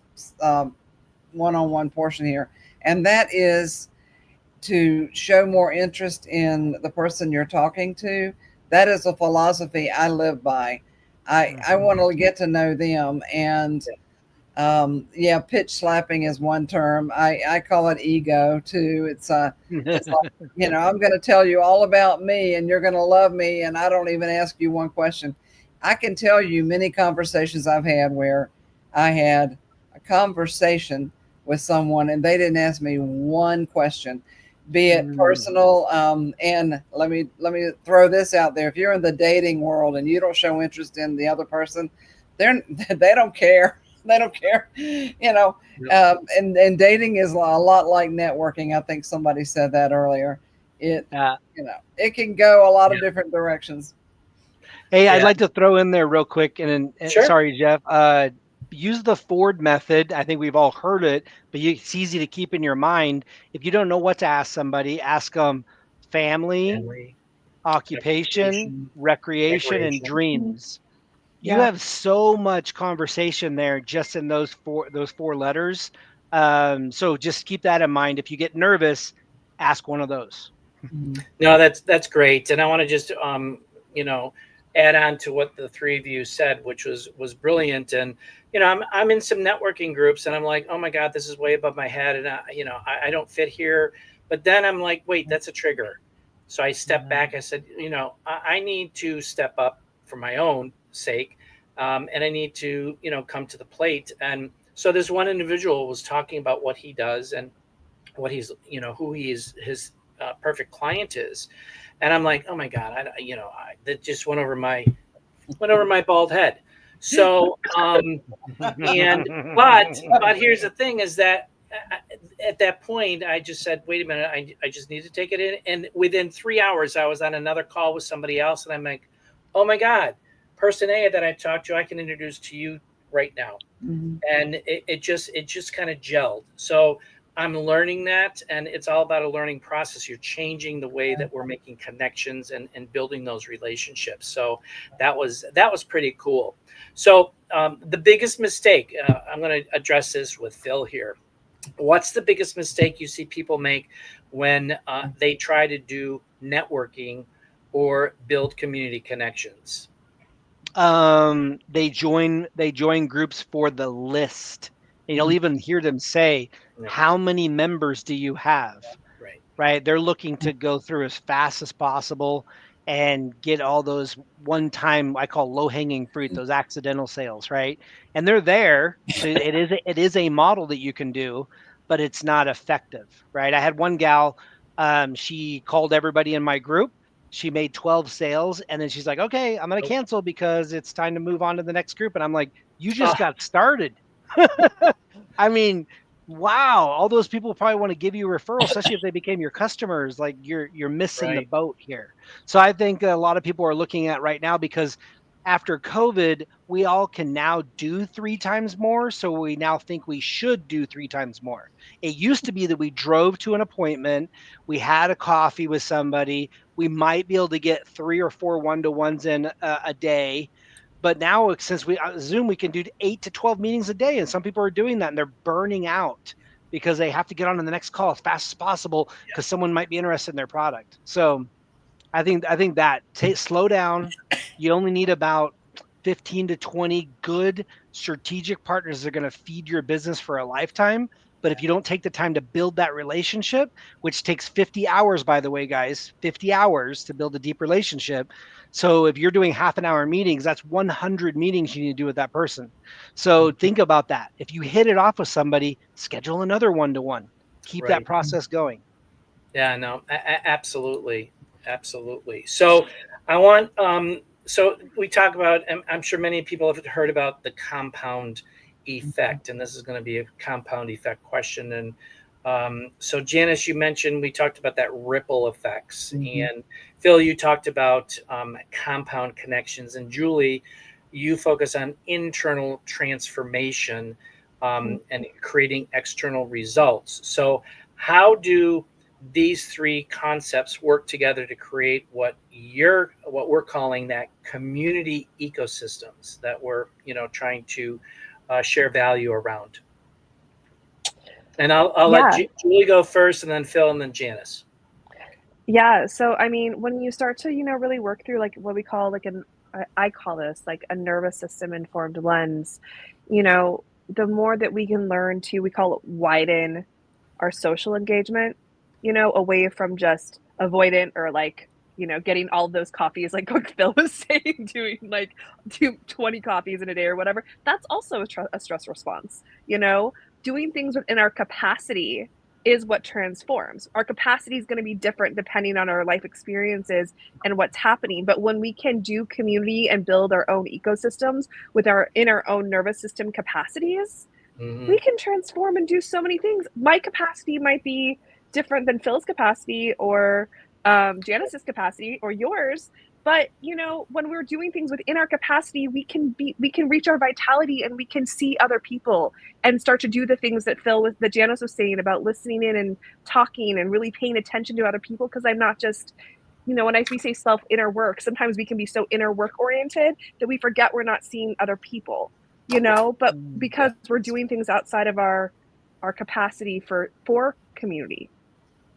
one-on-one portion here, and that is to show more interest in the person you're talking to. That is a philosophy I live by. I want to get to know them, and pitch slapping is one term. I call it ego too. It's like, I'm going to tell you all about me and you're going to love me, and I don't even ask you one question. I can tell you many conversations I've had where I had a conversation with someone and they didn't ask me one question. be it Mm. personal. And let me throw this out there: if you're in the dating world and you don't show interest in the other person, they don't care. They don't care, you know. And dating is a lot like networking. I think somebody said that earlier. It you know, it can go a lot of different directions. Hey, I'd Yeah. like to throw in there real quick, and Sure. sorry, Jeff. Use the Ford method. I think we've all heard it, but it's easy to keep in your mind. If you don't know what to ask somebody, ask them family, Family, occupation, occupation, recreation, and recreation. dreams. You Yeah. have so much conversation there just in those four letters. So just keep that in mind. If you get nervous, ask one of those. No, that's great, and I want to just you know, add on to what the three of you said, which was brilliant. And you know, I'm in some networking groups, and I'm like, oh my God, this is way above my head, and I don't fit here. But then I'm like, wait, that's a trigger. So I stepped back. I said, you know, I need to step up for my own sake, and I need to come to the plate. And so this one individual was talking about what he does and what he's who he is, his perfect client is. And I'm like, oh my God, that just went over my bald head. So and but here's the thing is that at that point I just said, wait a minute, I just need to take it in. And within 3 hours I was on another call with somebody else, and I'm like, oh my God, person A that I talked to, I can introduce to you right now. And it just kind of gelled. So I'm learning that, and it's all about a learning process. You're changing the way that we're making connections and building those relationships. So that was pretty cool. So the biggest mistake, I'm going to address this with Phil here. What's the biggest mistake you see people make when they try to do networking or build community connections? They join groups for the list. And you'll even hear them say, Yeah, how many members do you have? right. Right? They're looking to go through as fast as possible and get all those one time, I call low hanging fruit, those accidental sales, right? And they're there. So it is a model that you can do, but it's not effective, right? I had one gal, she called everybody in my group. She made 12 sales, and then she's like, okay, I'm going to Nope. cancel because it's time to move on to the next group. And I'm like, you Oh, just got started. I mean, wow, all those people probably want to give you a referral, especially if they became your customers. Like you're missing the right. boat here. So I think a lot of people are looking at right now, because after COVID, we all can now do 3 times more. So we now think we should do 3 times more. It used to be that we drove to an appointment, we had a coffee with somebody, we might be able to get 3 or 4 one-to-ones in a day. But now, since we Zoom, we can do 8 to 12 meetings a day, and some people are doing that, and they're burning out because they have to get on to the next call as fast as possible because someone might be interested in their product. So I think that slow down. You only need about 15 to 20 good strategic partners that are going to feed your business for a lifetime. But if you don't take the time to build that relationship, which takes 50 hours, by the way, guys, 50 hours to build a deep relationship. So if you're doing half an hour meetings, that's 100 meetings you need to do with that person. So think about that. If you hit it off with somebody, schedule another one-to-one. Keep that Right. process going. Yeah, no, absolutely. Absolutely. So I want, so we talk about, and I'm sure many people have heard about the compound effect, and this is going to be a compound effect question. And so Janice, you mentioned, we talked about that ripple effects, and Phil, you talked about compound connections, and Julie, you focus on internal transformation and creating external results. So how do these three concepts work together to create what we're calling that community ecosystems that we're trying to share value around? And I'll let Yeah. Julie go first, and then Phil, and then Janice. Yeah. So, I mean, when you start to, really work through like what we call like I call this like a nervous system informed lens, the more that we can learn to, we call it widen our social engagement, away from just avoidant or like, getting all of those coffees, like what Phil was saying, doing like 20 coffees in a day or whatever. That's also a stress response, doing things within our capacity is what transforms. Our capacity is going to be different depending on our life experiences and what's happening. But when we can do community and build our own ecosystems in our own nervous system capacities, we can transform and do so many things. My capacity might be different than Phil's capacity or Janice's capacity or yours. But when we're doing things within our capacity, we can reach our vitality, and we can see other people and start to do the things that Janice was saying about listening in and talking and really paying attention to other people. Because I'm not just, when we say self inner work, sometimes we can be so inner work oriented that we forget we're not seeing other people, but because we're doing things outside of our capacity for community.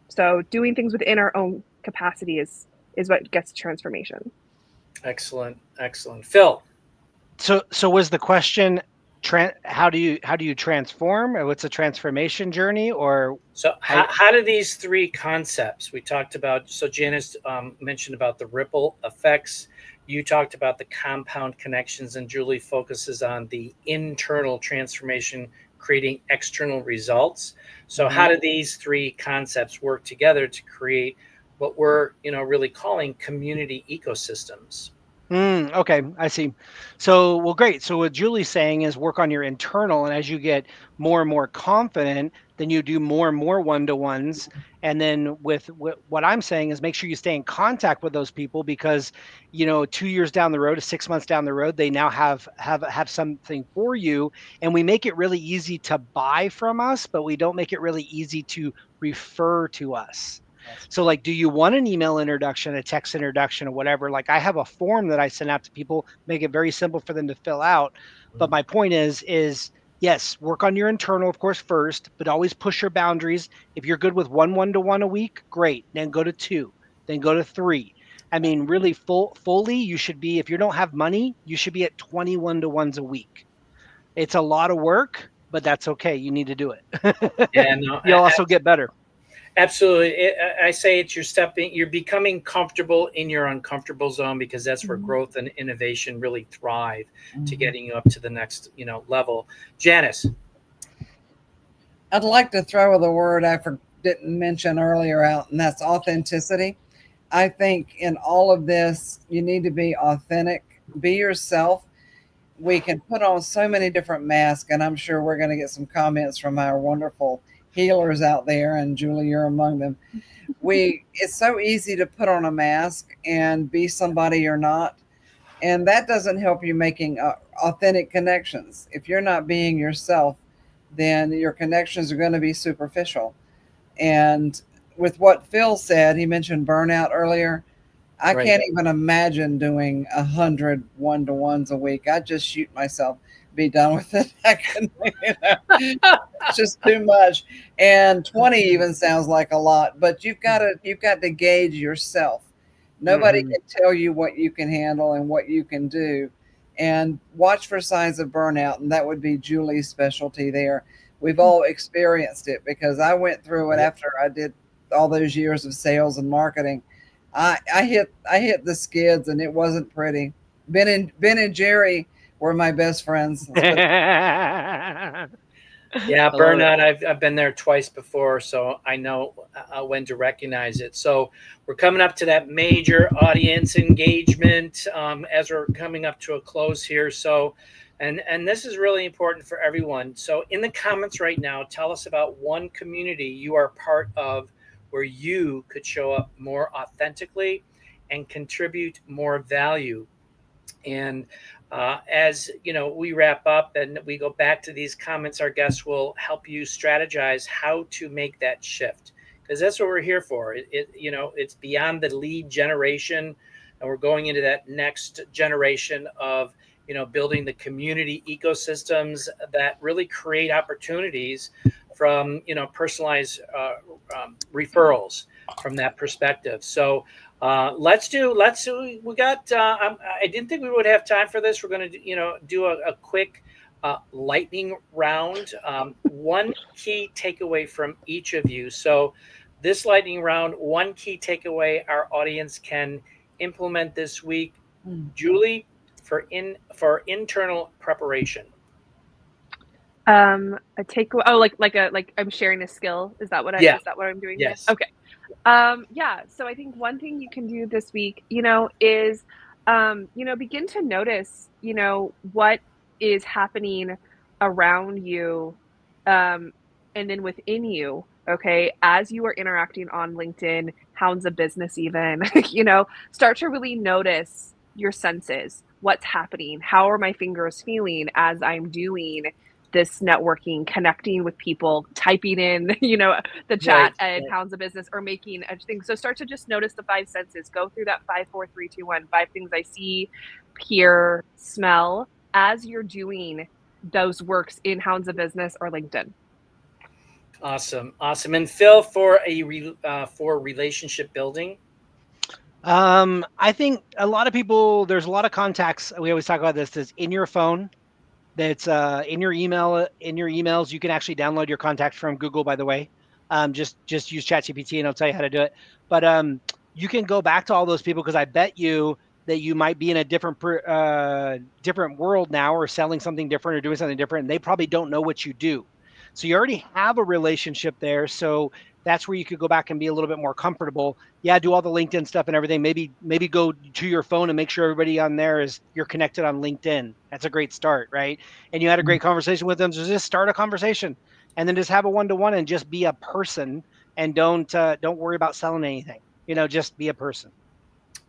So doing things within our own capacity is what gets transformation. Excellent. Phil. So was the question, how do you transform, or what's a transformation journey, or so how do these three concepts we talked about? So Janice mentioned about the ripple effects. You talked about the compound connections, and Julie focuses on the internal transformation, creating external results. So how do these three concepts work together to create what we're really calling community ecosystems? Okay, I see. So, well, great. So what Julie's saying is work on your internal, and as you get more and more confident, then you do more and more one-to-ones. And then with what I'm saying is make sure you stay in contact with those people, because 2 years down the road, 6 months down the road, they now have something for you. And we make it really easy to buy from us, but we don't make it really easy to refer to us. So like, do you want an email introduction, a text introduction, or whatever? Like, I have a form that I send out to people, make it very simple for them to fill out. But my point is yes, work on your internal, of course, first, but always push your boundaries. If you're good with one-to-one a week, great. Then go to 2, then go to 3. I mean, really fully, you should be, if you don't have money, you should be at 20 one-to-ones a week. It's a lot of work, but that's okay. You need to do it. Yeah, no, you'll also get better. Absolutely. I say you're becoming comfortable in your uncomfortable zone, because that's where growth and innovation really thrive to getting you up to the next, level. Janice. I'd like to throw the word I didn't mention earlier out, and that's authenticity. I think in all of this, you need to be authentic, be yourself. We can put on so many different masks, and I'm sure we're going to get some comments from our wonderful healers out there, and Julie, you're among them. It's so easy to put on a mask and be somebody you're not, and that doesn't help you making authentic connections. If you're not being yourself, then your connections are going to be superficial. And with what Phil said, he mentioned burnout earlier. I can't even imagine doing 100 one-to-ones a week. I just shoot myself, be done with it. It's just too much. And 20 even sounds like a lot, but you've got to gauge yourself. Nobody can tell you what you can handle and what you can do. And watch for signs of burnout, and that would be Julie's specialty there. We've all experienced it, because I went through it after I did all those years of sales and marketing. I hit the skids, and it wasn't pretty. Ben and Jerry were my best friends. Yeah, burnout. I've been there twice before, so I know when to recognize it. So we're coming up to that major audience engagement as we're coming up to a close here. So, and this is really important for everyone. So in the comments right now, tell us about one community you are part of where you could show up more authentically and contribute more value. And as we wrap up and we go back to these comments, our guests will help you strategize how to make that shift, because that's what we're here for. It's beyond the lead generation, and we're going into that next generation of building the community ecosystems that really create opportunities from personalized referrals from that perspective. So let's do. We got. I didn't think we would have time for this. We're going to, do a quick lightning round. One key takeaway from each of you. So, this lightning round, one key takeaway our audience can implement this week. Julie, for internal preparation. A takeaway. Oh, like I'm sharing a skill. Is that what Yeah. is that what I'm doing Yes. here? Okay. Yeah. So I think one thing you can do this week, is, begin to notice, what is happening around you, um, and then within you. Okay, as you are interacting on LinkedIn, Hounds of Business, even, start to really notice your senses. What's happening? How are my fingers feeling as I'm doing this networking, connecting with people, typing in, the chat Right. and Hounds of Business, or making a thing. So start to just notice the five senses. Go through that 5, 4, 3, 2, 1. 5 things I see, hear, smell as you're doing those works in Hounds of Business or LinkedIn. Awesome. And Phil, for for relationship building. I think a lot of people, there's a lot of contacts. We always talk about this. That's in your phone. That's in your email. In your emails, you can actually download your contacts from Google. By the way, just use ChatGPT and I'll tell you how to do it. But you can go back to all those people, because I bet you that you might be in a different world now, or selling something different or doing something different. And they probably don't know what you do. So you already have a relationship there. So that's where you could go back and be a little bit more comfortable. Yeah, do all the LinkedIn stuff and everything. Maybe go to your phone and make sure everybody on there you're connected on LinkedIn. That's a great start, right? And you had a great conversation with them. So just start a conversation, and then just have a one-to-one and just be a person, and don't worry about selling anything. Just be a person.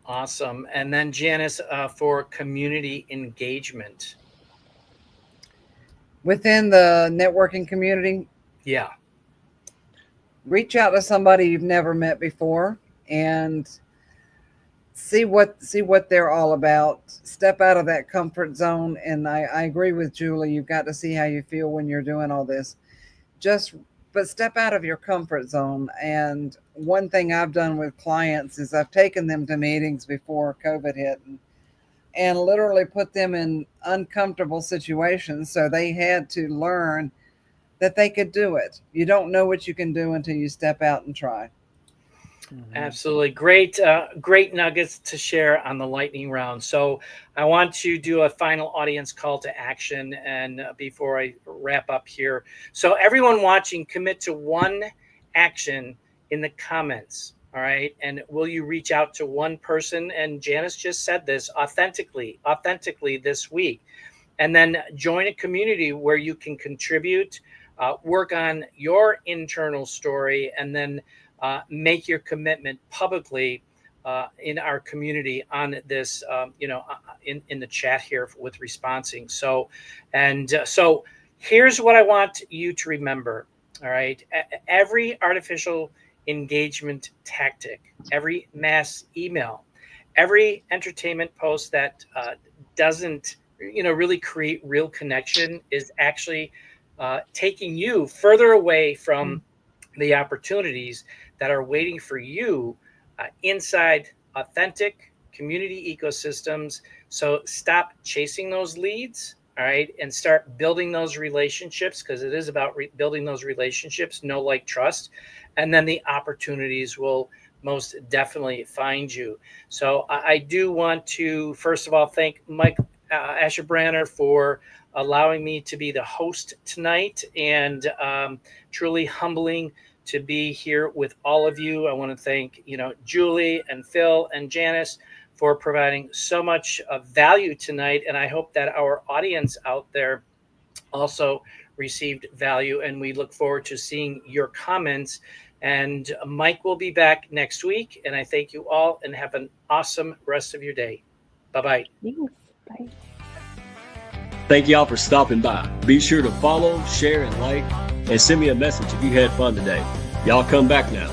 Awesome. And then Janice, for community engagement. Within the networking community, Yeah. reach out to somebody you've never met before and see what they're all about. Step out of that comfort zone. And I agree with Julie. You've got to see how you feel when you're doing all this. But step out of your comfort zone. And one thing I've done with clients is I've taken them to meetings before COVID hit and literally put them in uncomfortable situations. So they had to learn that they could do it. You don't know what you can do until you step out and try. Absolutely. Great nuggets to share on the lightning round. So I want to do a final audience call to action, and before I wrap up here. So everyone watching, commit to one action in the comments. All right. And will you reach out to one person? And Janice just said this, authentically this week. And then join a community where you can contribute, work on your internal story, and then make your commitment publicly in our community on this, in the chat here with responsing. So here's what I want you to remember. All right. Every artificial engagement tactic, every mass email, every entertainment post that doesn't, really create real connection is actually taking you further away from the opportunities that are waiting for you inside authentic community ecosystems. So stop chasing those leads, all right, and start building those relationships, because it is about building those relationships, know, like, trust, and then the opportunities will most definitely find you. So I do want to, first of all, thank Mike Asher-Branner for allowing me to be the host tonight, and truly humbling to be here with all of you. I want to thank, Julie and Phil and Janice for providing so much value tonight. And I hope that our audience out there also received value. And we look forward to seeing your comments. And Mike will be back next week. And I thank you all, and have an awesome rest of your day. Bye-bye. Thanks. Bye. Thank y'all for stopping by. Be sure to follow, share, and like, and send me a message if you had fun today. Y'all come back now.